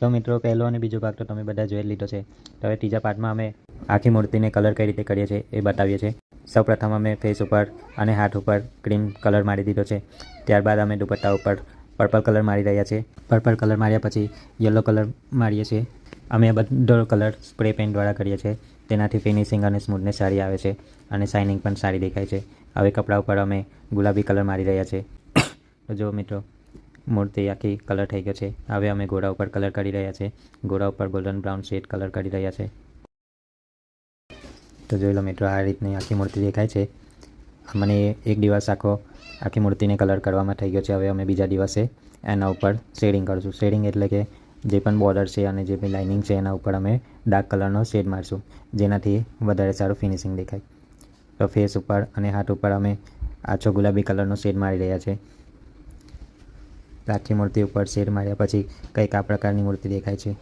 તો મિત્રો પહેલો અને બીજો ભાગ તો તમે બધા જોઈ લીધો છે. તો હવે ત્રીજા પાર્ટમાં અમે આખી મૂર્તિને કલર કઈ રીતે કરીએ છીએ એ બતાવીએ છીએ. સૌપ્રથમ અમે ફેસ ઉપર અને હાથ ઉપર ક્રીમ કલર મારી દીધો છે. ત્યારબાદ અમે દુપટ્ટા ઉપર પર્પલ કલર મારી રહ્યા છીએ. પર્પલ કલર માર્યા પછી યલો કલર મારીએ છીએ. અમે બધો કલર સ્પ્રે પેઇન્ટ દ્વારા કરીએ છીએ. તેનાથી ફિનિશિંગ અને સ્મૂથનેસ સારી આવે છે અને શાઇનિંગ પણ સારી દેખાય છે. હવે કપડા ઉપર અમે ગુલાબી કલર મારી રહ્યા છીએ. તો જો મિત્રો, મૂર્તિ આખી કલર થઈ ગયો છે. હવે અમે ઘોડા ઉપર કલર કરી રહ્યા છીએ. ઘોડા ઉપર ગોલ્ડન બ્રાઉન શેડ કલર કરી રહ્યા છે. તો જોઈ લો મિત્રો, આ રીતની આખી મૂર્તિ દેખાય છે. મને એક દિવસ આખી મૂર્તિને કલર કરવામાં થઈ ગયો છે. હવે અમે બીજા દિવસે એના ઉપર શેડિંગ કરીશું. શેડિંગ એટલે કે જે પણ બોર્ડર છે અને જે પણ લાઇનિંગ છે એના ઉપર અમે ડાર્ક કલરનો શેડ મારશું, જેનાથી વધારે સારું ફિનિશિંગ દેખાય. તો ફેસ ઉપર અને હાથ ઉપર અમે આછો ગુલાબી કલરનો શેડ મારી રહ્યા છે. આખી મૂર્તિ ઉપર શેડ માર્યા પછી કંઈક આ પ્રકારની મૂર્તિ દેખાય છે.